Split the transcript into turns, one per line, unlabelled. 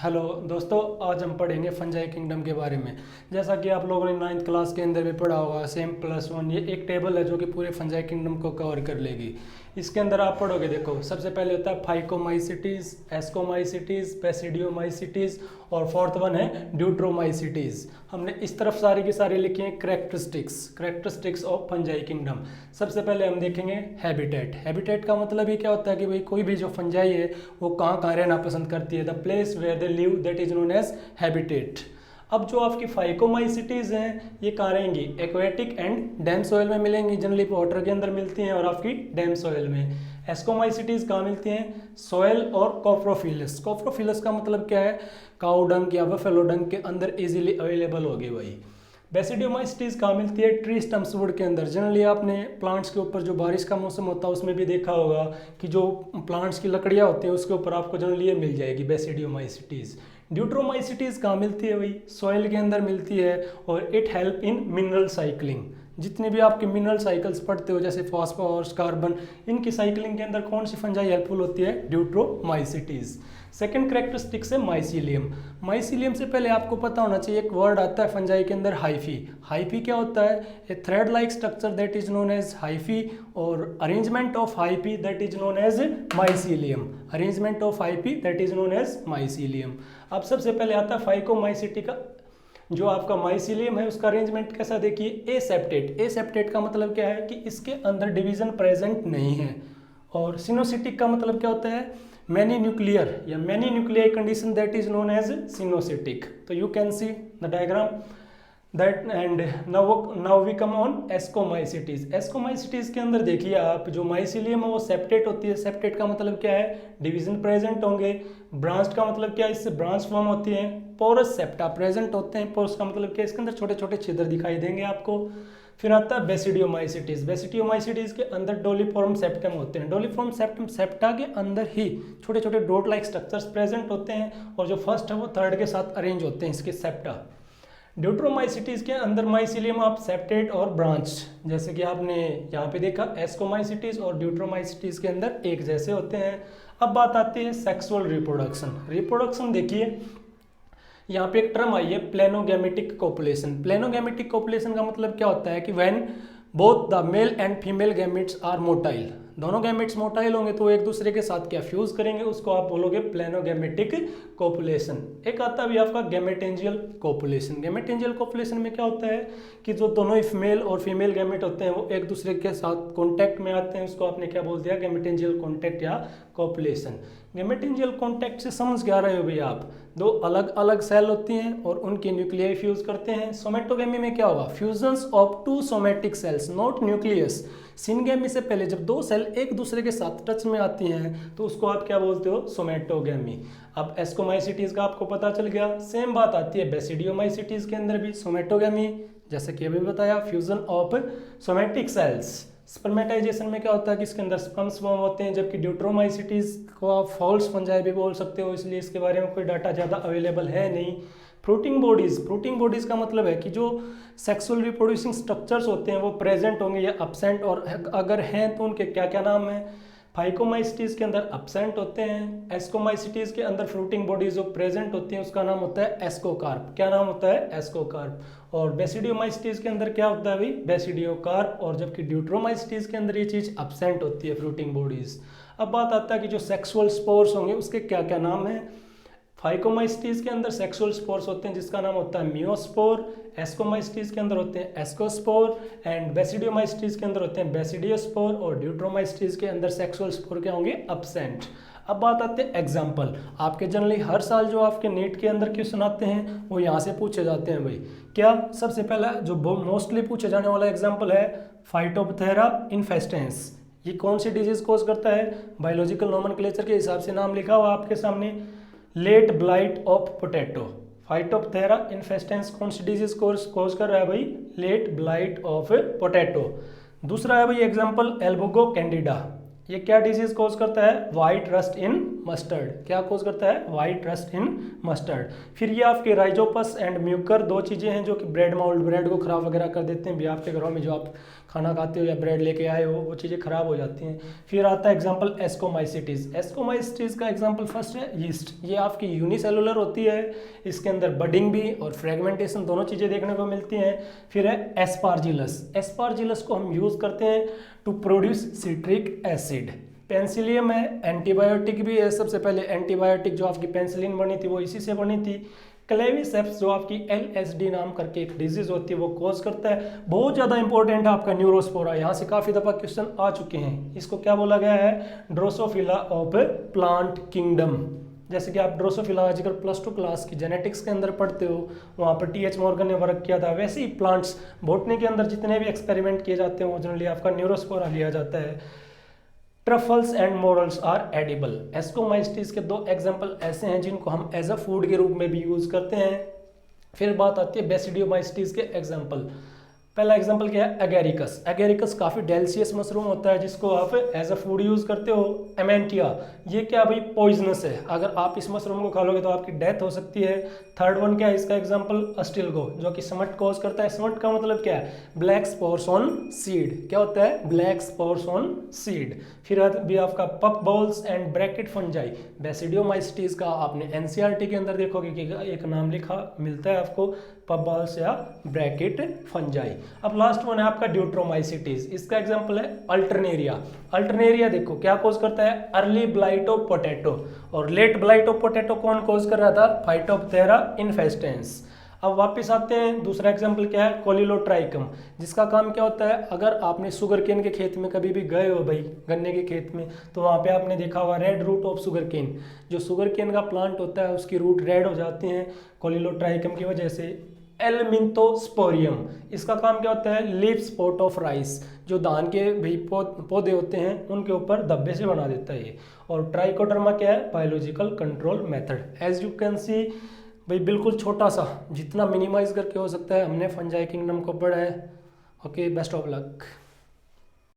Hello दोस्तों, आज हम पढ़ेंगे फंजाई किंगडम के बारे में। जैसा कि आप लोगों ने 9th क्लास के अंदर भी पढ़ा होगा, सेम प्लस वन, ये एक टेबल है जो कि पूरे फंजाई किंगडम को कवर कर लेगी। इसके अंदर आप पढ़ोगे, देखो सबसे पहले होता है फाइकोमाइसिटीज, एस्कोमाइसिटीज, पेसिडियोमाइसिटीज और फोर्थ वन है ड्यूट्रोमाइसिटीज। हमने इस तरफ सारी की सारी लिखी हैं कैरेक्टरिस्टिक्स ऑफ फंजाई किंगडम। सबसे पहले हम देखेंगे हैबिटेट। हैबिटेट का मतलब ये क्या होता है कि भाई कोई भी जो फंजाई है वो कहाँ रहना पसंद करती है। The place where they live that is known as habitat. अब जो आपकी फाइकोमाइसिटीज हैं ये कहाँ रहेंगी? एक्वेटिक एंड डैम सॉइल में मिलेंगी, जनरली वाटर के अंदर मिलती हैं और आपकी डैम सॉइल में। एस्कोमाइसिटीज कहाँ मिलती हैं? सॉइल और कॉप्रोफिलस। कॉप्रोफिलस का मतलब क्या है? काऊ डंग या बफेलो डंग के अंदर इजीली अवेलेबल होगी वही। बेसिडियोमाइसिटीज कहाँ मिलती है? ट्री स्टम्प्स वुड के अंदर। जनरली आपने प्लांट्स के ऊपर जो बारिश का मौसम होता है उसमें भी देखा होगा कि जो प्लांट्स की लकड़ियाँ होती हैं उसके ऊपर आपको जनरली ये मिल जाएगी बेसिडियोमाइसिटीज। ड्यूट्रोमाइसिटीज कहाँ मिलती है? वही सॉइल के अंदर मिलती है और it help in mineral cycling. जितने भी आपके मिनरल साइकिल्स पढ़ते हो जैसे फॉस्फोरस, कार्बन, इनकी साइकिलिंग के अंदर कौन सी फंजाई हेल्पफुल होती है? ड्यूट्रोमाइसिटीज। सेकेंड कैरेक्टरिस्टिक्स है माइसीलियम। माइसीलियम से पहले आपको पता होना चाहिए एक वर्ड आता है फंजाई के अंदर, हाइफी। हाइफी क्या होता है? A thread like structure that is known as hyphae और arrangement of hyphae that is known as mycelium. Arrangement of hyphae that is known as mycelium. अब सबसे पहले आता है फाइकोमाइसिटी का जो आपका माइसीलियम है उसका अरेंजमेंट कैसा देखिए, एसेप्टेट। एसेप्टेट का मतलब क्या है कि इसके अंदर डिवीजन प्रेजेंट नहीं है। और सिनोसिटिक का मतलब क्या होता है? मैनी न्यूक्लियर या many nuclear condition that is known as coenocytic. तो you can see the diagram that and now we come on ascomycetes. Ascomycetes के अंदर देखिए आप जो माइसीलियम है वो सेप्टेट होती है। सेप्टेट का मतलब क्या है? डिवीजन प्रेजेंट होंगे। ब्रांच का मतलब क्या है? इससे ब्रांच फॉर्म होती है। पोरस सेप्टा प्रेजेंट होते हैं। पोरस का मतलब क्या है? इसके अंदर छोटे छोटे छिद्र दिखाई देंगे आपको। फिर आता है बेसिडियोमाइसिटीज। बेसिडियोमाइसिटीज के अंदर डोलीफॉर्म सेप्टम होते हैं। डोलीफॉर्म सेप्टम सेप्टा के अंदर ही छोटे छोटे डॉट लाइक स्ट्रक्चर्स प्रेजेंट होते हैं और जो फर्स्ट है वो थर्ड के साथ अरेंज होते हैं इसके सेप्टा। ड्यूट्रोमाइसिटीज के अंदर माइसीलियम आप सेप्टेट और ब्रांच, जैसे कि आपने यहाँ पे देखा एस्कोमाइसिटीज और ड्यूट्रोमाइसिटीज के अंदर एक जैसे होते हैं। अब बात आती है सेक्सुअल रिप्रोडक्शन। रिप्रोडक्शन देखिए यहाँ पे एक टर्म आई है प्लेनोगैमेटिक कोपुलेशन। प्लेनोगैमेटिक कोपुलेशन का मतलब क्या होता है कि when both the male and female gametes are motile, दोनों गैमेट्स मोटाइल होंगे तो एक दूसरे के साथ क्या फ्यूज करेंगे, उसको आप बोलोगे प्लेनोगैमेटिक कोपुलेशन। एक आता है आपका गैमेटेंजियल कोपुलेशन। गैमेटेंजियल कोपुलेशन में क्या होता है कि जो दोनों ही मेल और फीमेल गैमेट होते हैं वो एक दूसरे के साथ कॉन्टैक्ट में आते हैं, उसको आपने क्या बोल दिया? गैमेटेंजियल कॉन्टैक्ट या कोपुलेशन। गैमेटेंजियल कॉन्टैक्ट से समझ क्या रहे हो भैया आप? दो अलग अलग सेल होती हैं और उनके न्यूक्लियाई फ्यूज करते हैं। सोमेटोगेमी में क्या होगा? Fusions of two somatic cells not nucleus. Syngamy से पहले जब दो सेल एक दूसरे के साथ टच में आती हैं तो उसको आप क्या बोलते हो? सोमेटोगेमी। अब एस्कोमाइसिटीज का आपको पता चल गया। सेम बात आती है बेसिडियोमाइसिटीज के अंदर भी। सोमेटोगेमी जैसे कि अभी बताया, fusion of somatic cells. Spermatization में क्या होता है कि इसके अंदर स्पर्म्स फॉर्म होते हैं, जबकि ड्यूट्रोमाइसिटीज को आप फॉल्स फंजाई भी बोल सकते हो, इसलिए इसके बारे में कोई डाटा ज़्यादा अवेलेबल है नहीं। Fruiting bodies. फ्रूटिंग बॉडीज का मतलब है कि जो सेक्सुअल रिप्रोड्यूसिंग स्ट्रक्चर्स होते हैं वो प्रेजेंट होंगे या अब्सेंट, और अगर हैं तो उनके क्या क्या नाम हैं? फाइकोमाइसिटीज के अंदर अब्सेंट होते हैं। एस्कोमाइसिटीज के अंदर फ्रूटिंग बॉडीज जो प्रेजेंट होती हैं उसका नाम होता है एस्कोकार्प। क्या नाम होता है? एस्कोकार्प। और बेसिडियोमाइसिटीज के अंदर क्या होता है भाई? बेसिडियोकार्प। और जबकि ड्यूट्रोमाइसिटीज के अंदर ये चीज अब्सेंट होती है, फ्रूटिंग बॉडीज। अब बात आता है कि जो सेक्सुअल स्पोर्स होंगे उसके क्या क्या नाम हैं। फाइकोमाइसिटीज के अंदर सेक्सुअल स्पोर्स होते हैं जिसका नाम होता है मियोस्पोर। एस्कोमाइसिटीज के अंदर होते हैं एस्कोस्पोर एंड बेसिडियोमाइसिटीज के अंदर होते हैं बेसिडियोस्पोर। और ड्यूट्रोमाइसिटीज के अंदर सेक्सुअल स्पोर क्या होंगे? अब्सेंट। अब बात आते हैं एग्जाम्पल। आपके जनरली हर साल जो आपके नीट के अंदर क्वेश्चन आते हैं वो यहाँ से पूछे जाते हैं भाई। क्या? सबसे पहला जो मोस्टली पूछे जाने वाला एग्जाम्पल है फाइटोप्थेरा इन्फेस्टेंस। ये कौन सी डिजीज कोज करता है? बायोलॉजिकल नोमेनक्लेचर के हिसाब से नाम लिखा हुआ आपके सामने, late blight of potato. Phytophthora infestans कौन सी डिजीज कोज कर रहा है भाई? Late blight of potato. दूसरा है भाई एग्जांपल एल्बुगो कैंडिडा। ये क्या डिजीज कोज करता है? White rust in mustard. क्या कोज करता है? White rust in mustard. फिर ये आपके राइजोपस एंड म्यूकर, दो चीज़ें हैं जो कि ब्रेड मोल्ड, ब्रेड को खराब वगैरह कर देते हैं। भी आपके घरों में जो आप खाना खाते हो या ब्रेड लेके आए हो वो चीज़ें खराब हो जाती हैं। फिर आता है एग्जाम्पल एस्कोमाइसिटीज। एस्कोमाइसिटीज का एग्जाम्पल फर्स्ट है यीस्ट। ये आपकी यूनिसेलुलर होती है, इसके अंदर बडिंग भी और फ्रेगमेंटेशन दोनों चीज़ें देखने को मिलती हैं। फिर है एस्पार्जिलस। एस्पार्जिलस को हम यूज़ करते हैं to produce citric acid. Penicillium है, एंटीबायोटिक भी है। सबसे पहले एंटीबायोटिक जो आपकी पेंसिलिन बनी थी वो इसी से बनी थी। क्लेविसेप्स जो आपकी LSD नाम करके एक डिजीज होती है वो कोज करता है। बहुत ज़्यादा इंपॉर्टेंट है आपका न्यूरोस्पोरा, यहाँ से काफ़ी दफ़ा क्वेश्चन आ चुके हैं। इसको क्या बोला गया है? Drosophila of plant kingdom. जैसे कि आप ड्रोसोफिला आजकल +2 क्लास की जेनेटिक्स के अंदर पढ़ते हो, वहाँ पर TH मॉर्गन ने वर्क किया था। वैसे ही प्लांट्स बॉटनी के अंदर जितने भी एक्सपेरिमेंट किए जाते हैं वो जनरली आपका न्यूरोस्पोरा लिया जाता है। Truffles and morels are edible. Ascomycetes के दो एग्जाम्पल ऐसे हैं जिनको हम एज अ फूड के रूप में भी यूज करते हैं। फिर बात आती है बेसिडियोमाइसिटीज के एग्जाम्पल। पहला एग्जाम्पल क्या है? एगेरिकस। एगेरिकस काफ़ी डेल्सियस मशरूम होता है जिसको आप एज अ फूड यूज़ करते हो। एमेंटिया, ये क्या भाई? पॉइजनस है, अगर आप इस मशरूम को खा लोगे तो आपकी डेथ हो सकती है। थर्ड वन क्या है इसका एग्जाम्पल? अस्टिलगो, जो कि स्मट कॉज करता है। स्मट का मतलब क्या है? Black spores on seed. क्या होता है? Black spores on seed. फिर भी आपका पप balls and bracket fungi. Basidiomycetes का आपने NCERT के अंदर देखोगे कि एक नाम लिखा मिलता है आपको, पप बॉल्स या ब्रैकेट फंजाई। अब लास्ट वन है आपका ड्यूट्रोमाइसिटीज। इसका एग्जांपल है अल्टरनेरिया। अल्टरनेरिया देखो क्या कोज करता है? Early blight of potato. और लेट ब्लाइट ऑफ पोटैटो कौन कोज कर रहा था? फाइटोप्थेरा इन्फेस्टेंस। अब वापस आते हैं, दूसरा एग्जांपल क्या है? कोलिलोट्राइकम, जिसका काम क्या होता है? अगर आपने शुगर केन के खेत में कभी भी गए हो भाई, गन्ने के खेत में, तो वहाँ पे आपने देखा होगा red rot of sugarcane. जो शुगर केन का प्लांट होता है उसकी रूट रेड हो जाती हैं कोलिलोट्राइकम की वजह से। एलमिंथोस्पोरियम, इसका काम क्या होता है? लीफ स्पॉट ऑफ राइस, जो धान के भाई पौधे होते हैं उनके ऊपर धब्बे से बना देता है ये। और ट्राइकोडर्मा क्या है? Biological control method. As you can see भाई बिल्कुल छोटा सा, जितना मिनिमाइज करके हो सकता है हमने फंजाई किंगडम को पढ़ा है। Okay, best of luck.